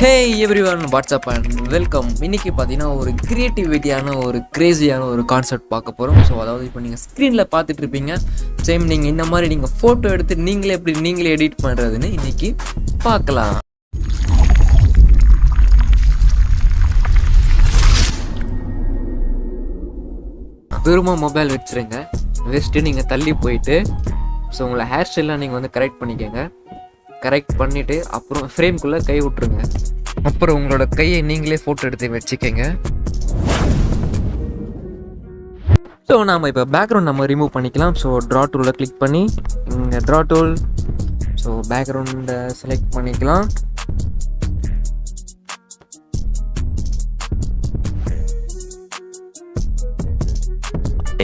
Hey everyone, what's up and welcome. இன்னைக்கு பார்த்தீங்கன்னா ஒரு கிரியேட்டிவிட்டியான ஒரு கிரேசியான ஒரு கான்செப்ட் பார்க்க போகிறோம். ஸோ அதாவது இப்போ நீங்கள் ஸ்க்ரீனில் பார்த்துட்டு இருப்பீங்க. சேம் நீங்கள் இந்த மாதிரி நீங்கள் ஃபோட்டோ எடுத்து நீங்களே எடிட் பண்ணுறதுன்னு இன்னைக்கு பார்க்கலாம். வெறுமா மொபைல் வச்சுருங்க, வச்சுட்டு நீங்கள் தள்ளி போயிட்டு ஸோ உங்களை ஹேர் ஸ்டைலாம் நீங்கள் வந்து கரெக்ட் பண்ணிக்கோங்க. கரெக்ட் பண்ணிவிட்டு அப்புறம் ஃப்ரேம்குள்ளே கை விட்ருங்க. அப்புறம் உங்களோட கையை நீங்களே ஃபோட்டோ எடுத்து வச்சுக்கோங்க. ஸோ நாம் இப்போ பேக்ரவுண்ட் நம்ம ரிமூவ் பண்ணிக்கலாம். ஸோ ட்ரா டூலில் கிளிக் பண்ணி இங்கே ட்ரா டூல், ஸோ பேக்ரவுண்டை செலக்ட் பண்ணிக்கலாம்.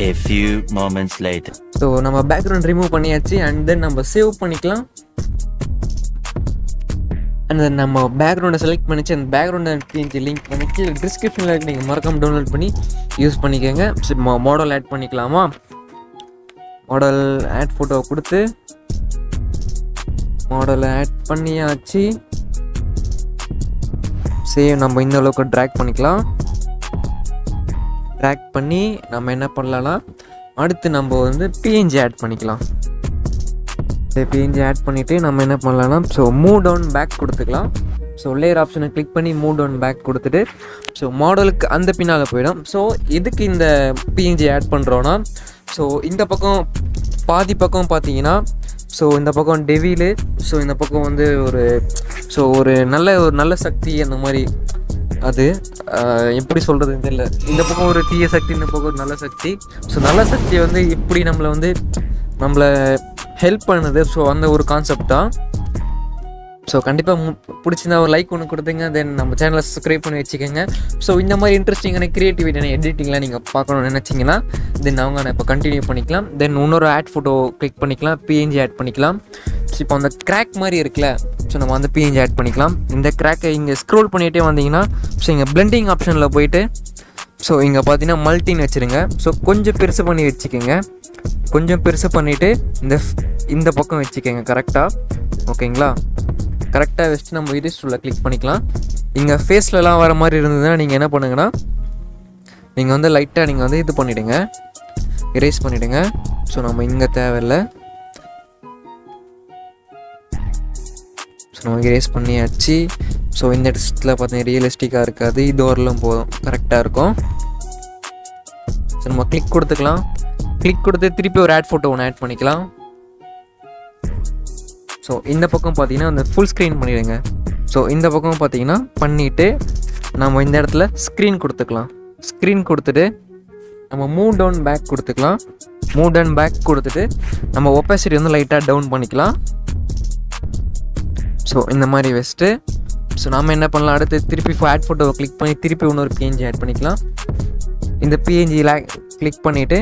A few moments later. So நம்ம பேக்ரவுண்ட் ரிமூவ் பண்ணியாச்சு. அண்ட் தென் நம்ம சேவ் பண்ணிக்கலாம். அண்ட் தென் நம்ம பேக்ரவுண்டை செலக்ட் பண்ணிச்சு அந்த பேக்ரவுண்டை லிங்க் பண்ணி கீழே டிஸ்கிரிப்ஷனில் நீங்கள் மறக்காம டவுன்லோட் பண்ணி யூஸ் பண்ணிக்கோங்க. மாடல் ஆட் பண்ணிக்கலாமா? மாடல் ஆட் ஃபோட்டோ கொடுத்து மாடலை ஆட் பண்ணியாச்சு. சேவ் நம்ம இந்த அளவுக்கு ட்ராக் பண்ணிக்கலாம். ட்ராக் பண்ணி நம்ம என்ன பண்ணலாம்னா அடுத்து நம்ம வந்து பிஎன்ஜி ஆட் பண்ணிக்கலாம். பிஎன்ஜி ஆட் பண்ணிவிட்டு நம்ம என்ன பண்ணலாம்னா ஸோ மூவ் டவுன் பேக் கொடுத்துக்கலாம். ஸோ லேயர் ஆப்ஷனை கிளிக் பண்ணி மூவ் டவுன் பேக் கொடுத்துட்டு ஸோ மாடலுக்கு அந்த பின்னால் போயிடும். ஸோ இதுக்கு இந்த பிஎன்ஜி ஆட் பண்ணுறோன்னா ஸோ இந்த பக்கம் பாதி பக்கம் பார்த்தீங்கன்னா ஸோ இந்த பக்கம் டெவிலு, ஸோ இந்த பக்கம் வந்து ஒரு நல்ல சக்தி அந்த மாதிரி. அது எப்படி சொல்கிறதுன்னு தெரியல. இந்த பக்கம் ஒரு தீய சக்தி, இந்த பக்கம் ஒரு நல்ல சக்தி. ஸோ நல்ல சக்தியை வந்து இப்படி நம்மளை ஹெல்ப் பண்ணுது. ஸோ அந்த ஒரு கான்செப்ட் தான். ஸோ கண்டிப்பாக பிடிச்சிருந்தா ஒரு லைக் ஒன்று கொடுத்துங்க. தென் நம்ம சேனலை சப்ஸ்கிரைப் பண்ணி வச்சுக்கோங்க. ஸோ இந்த மாதிரி இன்ட்ரெஸ்டிங்கான கிரியேட்டிவிட்டியான எடிட்டிங்லாம் நீங்கள் பார்க்கணும்னு நினச்சிங்கன்னா தென் நான் இப்போ கண்டினியூ பண்ணிக்கலாம். தென் இன்னொரு ஆட் ஃபோட்டோ கிளிக் பண்ணிக்கலாம், பிஎன்ஜி ஆட் பண்ணிக்கலாம். ஸோ இப்போ அந்த கிராக் மாதிரி இருக்குல்ல, ஸோ நம்ம வந்து பிஎன்ஜி ஆட் பண்ணிக்கலாம். இந்த கிராக்கை இங்கே ஸ்க்ரோல் பண்ணிகிட்டே வந்தீங்கன்னா ஸோ இங்கே பிளெண்டிங் ஆப்ஷனில் போயிட்டு ஸோ இங்கே பார்த்தீங்கன்னா மல்டின்னு வச்சுருங்க. ஸோ கொஞ்சம் பெருசு பண்ணி வச்சுக்கோங்க. கொஞ்சம் பெருசு பண்ணிவிட்டு இந்த பக்கம் வச்சுக்கோங்க கரெக்டாக. ஓகேங்களா? கரெக்டாக வச்சுட்டு நம்ம எடிட் டூலில் கிளிக் பண்ணிக்கலாம். இங்கே ஃபேஸ்லலாம் வர மாதிரி இருந்ததுன்னா நீங்கள் என்ன பண்ணுங்கன்னா நீங்கள் வந்து லைட்டாக நீங்கள் வந்து இது பண்ணிவிடுங்க, எரேஸ் பண்ணிவிடுங்க. ஸோ நம்ம இங்கே தேவையில்லை. ஸோ நம்ம எரேஸ் பண்ணியாச்சு. ஸோ இந்த இடத்துல பார்த்தீங்கன்னா ரியலிஸ்டிக்காக இருக்காது, இது வரலாம் போதும், கரெக்டாக இருக்கும். ஸோ நம்ம கிளிக் கொடுத்துக்கலாம். கிளிக் கொடுத்து திருப்பி ஒரு ஆட் ஃபோட்டோ ஒன்று ஆட் பண்ணிக்கலாம். ஸோ இந்த பக்கம் பார்த்தீங்கன்னா அந்த ஃபுல் ஸ்க்ரீன் பண்ணிவிடுங்க. ஸோ இந்த பக்கம் பார்த்தீங்கன்னா பண்ணிவிட்டு நம்ம இந்த இடத்துல ஸ்க்ரீன் கொடுத்துக்கலாம். ஸ்க்ரீன் கொடுத்துட்டு நம்ம மூவ் டவுன் பேக் கொடுத்துக்கலாம். மூவ் டவுன் பேக் கொடுத்துட்டு நம்ம ஒப்பாசிட்டி வந்து லைட்டாக டவுன் பண்ணிக்கலாம். ஸோ இந்த மாதிரி வச்சுட்டு ஸோ நம்ம என்ன பண்ணலாம், அடுத்து திருப்பி ஆட் ஃபோட்டோவை கிளிக் பண்ணி திருப்பி இன்னொரு பிஎன்ஜி ஆட் பண்ணிக்கலாம். இந்த பிஎன்ஜியில் கிளிக் பண்ணிவிட்டு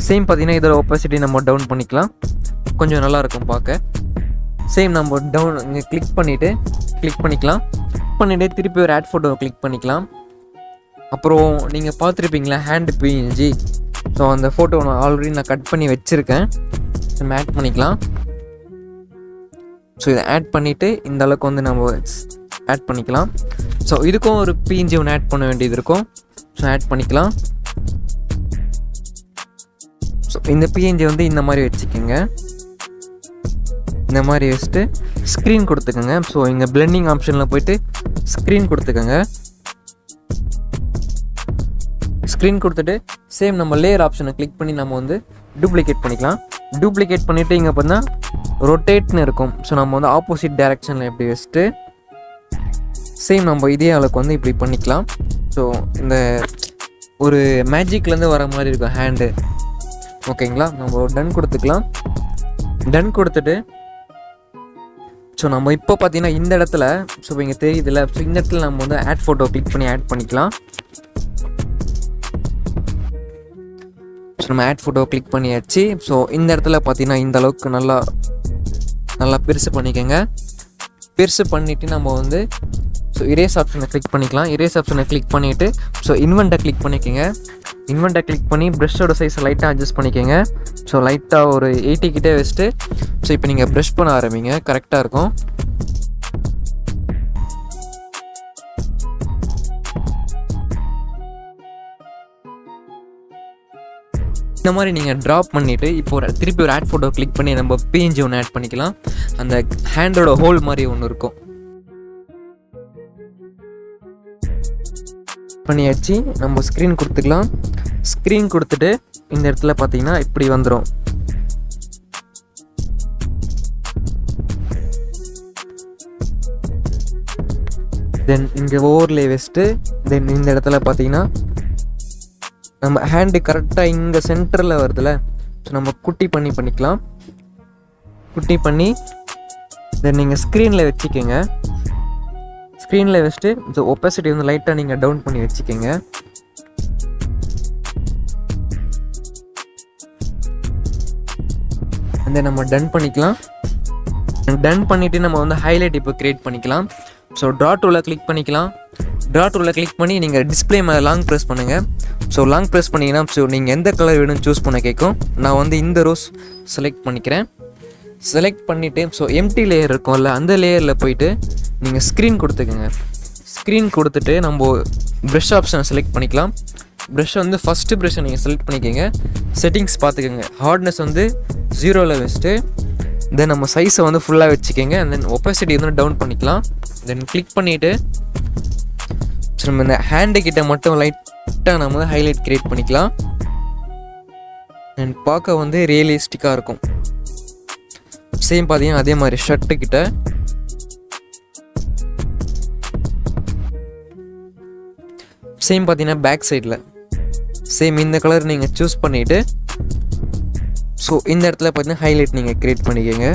சேம் பார்த்தீங்கன்னா இதோட ஒப்பாசிட்டி நம்ம டவுன் பண்ணிக்கலாம். கொஞ்சம் நல்லாயிருக்கும் பார்க்க. சேம் நம்ம டவுன் இங்கே கிளிக் பண்ணிக்கலாம். பண்ணிவிட்டு திருப்பி ஒரு ஆட் ஃபோட்டோவை கிளிக் பண்ணிக்கலாம். அப்புறம் நீங்கள் பார்த்துருப்பீங்களா ஹேண்ட் பிஎன்ஜி. ஸோ அந்த ஃபோட்டோ நான் கட் பண்ணி வச்சுருக்கேன். நம்ம ஆட் பண்ணிக்கலாம். ஸோ இதை ஆட் பண்ணிவிட்டு இந்த அளவுக்கு வந்து நம்ம ஆட் பண்ணிக்கலாம். ஸோ இதுக்கும் ஒரு பிஎன்ஜி ஒன்று ஆட் பண்ண வேண்டியது இருக்கும். ஸோ ஆட் பண்ணிக்கலாம். ஸோ இந்த பிஎன்ஜி வந்து இந்த மாதிரி வச்சுக்கோங்க. இந்த மாதிரி வச்சுட்டு ஸ்க்ரீன் கொடுத்துக்கோங்க. ஸோ இங்கே பிளெண்டிங் ஆப்ஷனில் போய்ட்டு ஸ்க்ரீன் கொடுத்துக்கோங்க. ஸ்க்ரீன் கொடுத்துட்டு சேம் நம்ம லேயர் ஆப்ஷனை கிளிக் பண்ணி நம்ம வந்து டூப்ளிகேட் பண்ணிக்கலாம். டூப்ளிகேட் பண்ணிவிட்டு இங்கே பார்த்தா ரொட்டேட்னு இருக்கும். ஸோ நம்ம வந்து ஆப்போசிட் டைரக்ஷனில் எப்படி வச்சுட்டு சேம் நம்ம இதே அளவுக்கு வந்து இப்படி பண்ணிக்கலாம். ஸோ இந்த ஒரு மேஜிக்லேருந்து வர மாதிரி இருக்கும் ஹேண்டு. ஓகேங்களா? நம்ம டன் கொடுத்துக்கலாம். டன் கொடுத்துட்டு ஸோ நம்ம இப்போ பார்த்தீங்கன்னா இந்த இடத்துல ஸோ இங்கே தெரியுதுல்ல, ஸோ இந்த இடத்துல நம்ம வந்து ஆட் ஃபோட்டோ கிளிக் பண்ணி ஆட் பண்ணிக்கலாம். ஸோ நம்ம ஆட் ஃபோட்டோ கிளிக் பண்ணியாச்சு. ஸோ இந்த இடத்துல பார்த்தீங்கன்னா இந்த அளவுக்கு நல்லா பெருசு பண்ணிக்கோங்க. பெருசு பண்ணிவிட்டு நம்ம வந்து ஸோ இரேஸ் ஆப்ஷனை கிளிக் பண்ணிக்கலாம். இரேஸ் ஆப்ஷனை கிளிக் பண்ணிவிட்டு ஸோ இன்வெண்ட்டை கிளிக் பண்ணிக்கோங்க. இன்வெண்ட்டை கிளிக் பண்ணி ப்ரஷ்ஷோட சைஸை லைட்டாக அட்ஜஸ்ட் பண்ணிக்கோங்க. ஸோ லைட்டாக ஒரு 80 கிட்டே வச்சுட்டு ஸோ இப்போ நீங்கள் ப்ரஷ் பண்ண ஆரம்பிங்க, கரெக்டாக இருக்கும். இந்த மாதிரி நீங்கள் ட்ராப் பண்ணிவிட்டு இப்போ திருப்பி ஒரு ஆட் ஃபோட்டோ கிளிக் பண்ணி நம்ம பிஎன்ஜி ஒன்று ஆட் பண்ணிக்கலாம். அந்த ஹேண்டோட ஹோல் மாதிரி ஒன்று இருக்கும். பண்ணியாச்சு. நம்ம ஸ்க்ரீன் கொடுத்துக்கலாம். ஸ்க்ரீன் கொடுத்துட்டு இந்த இடத்துல பார்த்தீங்கன்னா இப்படி வந்துடும். தென் இங்கே ஓவர்லே வச்சுட்டு தென் இந்த இடத்துல பார்த்தீங்கன்னா நம்ம ஹேண்டு கரெக்டாக இங்கே சென்டரில் வருதுல்ல, ஸோ நம்ம குட்டி பண்ணிக்கலாம். குட்டி பண்ணி தென் நீங்கள் ஸ்க்ரீனில் வச்சுக்கோங்க. ஸ்க்ரீனில் வச்சுட்டு இந்த ஒப்பாசிட்டி வந்து லைட்டாக நீங்கள் டவுன் பண்ணி வச்சுக்கோங்க. அந்த நம்ம டன் பண்ணிக்கலாம். டன் பண்ணிவிட்டு நம்ம வந்து ஹைலைட் இப்போ க்ரியேட் பண்ணிக்கலாம். ஸோ ட்ரா டூவில் கிளிக் பண்ணிக்கலாம். ட்ரா டூவில் கிளிக் பண்ணி நீங்கள் டிஸ்பிளே மேலே லாங் ப்ரெஸ் பண்ணுங்கள். ஸோ லாங் ப்ரெஸ் பண்ணிங்கன்னா ஸோ நீங்கள் எந்த கலர் வேணும்னு சூஸ் பண்ண கேட்கும். நான் வந்து இந்த ரோஸ் செலக்ட் பண்ணிக்கிறேன். செலக்ட் பண்ணிவிட்டு ஸோ எம்டி லேயர் இருக்கும்ல, அந்த லேயரில் போயிட்டு நீங்கள் ஸ்க்ரீன் கொடுத்துக்கோங்க. ஸ்க்ரீன் கொடுத்துட்டு நம்ம ப்ரஷ் ஆப்ஷனை செலக்ட் பண்ணிக்கலாம். ப்ரஷ் வந்து ஃபஸ்ட்டு ப்ரஷ்ஷை நீங்கள் செலக்ட் பண்ணிக்கோங்க. செட்டிங்ஸ் பார்த்துக்கோங்க. ஹார்ட்னஸ் வந்து 0ல் வச்சுட்டு தென் நம்ம சைஸை வந்து ஃபுல்லாக வச்சுக்கோங்க. அண்ட் தென் ஒப்பாசிட்டி வந்து டவுன் பண்ணிக்கலாம். தென் கிளிக் பண்ணிவிட்டு ஸோ நம்ம இந்த ஹேண்டு கிட்ட மட்டும் லைட்டாக நம்ம வந்து ஹைலைட் க்ரியேட் பண்ணிக்கலாம். அண்ட் பார்க்க வந்து ரியலிஸ்டிக்காக இருக்கும். சேம் பார்த்தீங்கன்னா அதே மாதிரி ஷர்ட்டு கிட்ட சேம் பார்த்தீங்கன்னா பேக் சைடில் சேம் இந்த கலர் நீங்கள் சூஸ் பண்ணிவிட்டு ஸோ இந்த இடத்துல பார்த்தீங்கன்னா ஹைலைட் நீங்கள் க்ரியேட் பண்ணிக்கோங்க.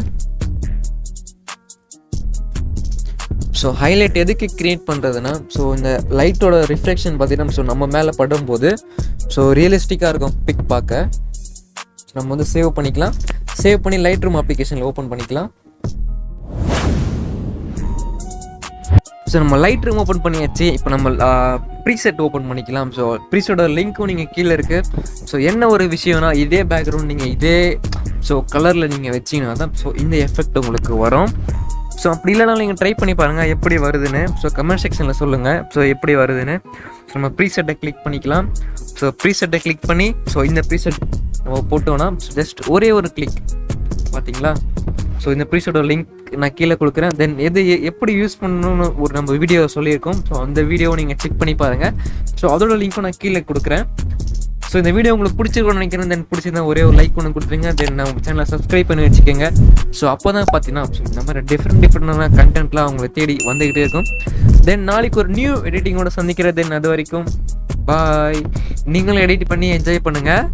ஸோ ஹைலைட் எதுக்கு க்ரியேட் பண்ணுறதுன்னா ஸோ இந்த லைட்டோட ரிஃப்ளெக்ஷன் பார்த்தீங்கன்னா ஸோ நம்ம மேலே படும்போது ஸோ ரியலிஸ்டிக்காக இருக்கும் பிக் பார்க்க. நம்ம வந்து சேவ் பண்ணிக்கலாம். சேவ் பண்ணி லைட்ரூம் அப்ளிகேஷனில் ஓப்பன் பண்ணிக்கலாம். ஸோ நம்ம லைட்ரூம் ஓப்பன் பண்ணியாச்சு. இப்போ நம்ம ப்ரீசெட் ஓப்பன் பண்ணிக்கலாம். ஸோ ப்ரீசெட்டோட லிங்க்கும் நீங்கள் கீழே இருக்குது. ஸோ என்ன ஒரு விஷயம்னா இதே பேக்ரவுண்ட் நீங்கள் இதே ஸோ கலரில் நீங்கள் வச்சிங்கன்னா தான் ஸோ இந்த எஃபெக்ட் உங்களுக்கு வரும். ஸோ அப்படி இல்லைனாலும் நீங்கள் ட்ரை பண்ணி பாருங்கள் எப்படி வருதுன்னு. ஸோ கமெண்ட் செக்ஷனில் சொல்லுங்கள் ஸோ எப்படி வருதுன்னு. ஸோ நம்ம ப்ரீசெட்டை கிளிக் பண்ணிக்கலாம். ஸோ ப்ரீசெட்டை கிளிக் பண்ணி ஸோ இந்த ப்ரீசெட் நம்ம போட்டோன்னா ஜஸ்ட் ஒரே ஒரு கிளிக் பார்த்தீங்களா. ஸோ இந்த ப்ரீசெட்டோட லிங்க் நான் கீழே கொடுக்குறேன். தென் எது எப்படி யூஸ் பண்ணணும்னு ஒரு நம்ம வீடியோ சொல்லியிருக்கோம். ஸோ அந்த வீடியோவை நீங்கள் செக் பண்ணி பாருங்கள். ஸோ அதோட லிங்க்கும் நான் கீழே கொடுக்குறேன். ஸோ இந்த வீடியோ உங்களுக்கு பிடிச்சிருக்கணும்னு நினைக்கிறேன். தென் பிடிச்சிருந்தா ஒரே ஒரு லைக் ஒன்று கொடுத்துருங்க. தென் நம்ம சேனலை சப்ஸ்கிரைப் பண்ணி வச்சுக்கோங்க. ஸோ அப்போ தான் பார்த்தீங்கன்னா ஸோ இந்த மாதிரி டிஃப்ரெண்டான கண்டென்ட்லாம் அவங்களை தேடி வந்துக்கிட்டே இருக்கும். தென் நாளைக்கு ஒரு நியூ எடிட்டிங்கோட சந்திக்கிறேன். தென் அது வரைக்கும் பாய். நீங்களும் எடிட் பண்ணி என்ஜாய் பண்ணுங்கள்.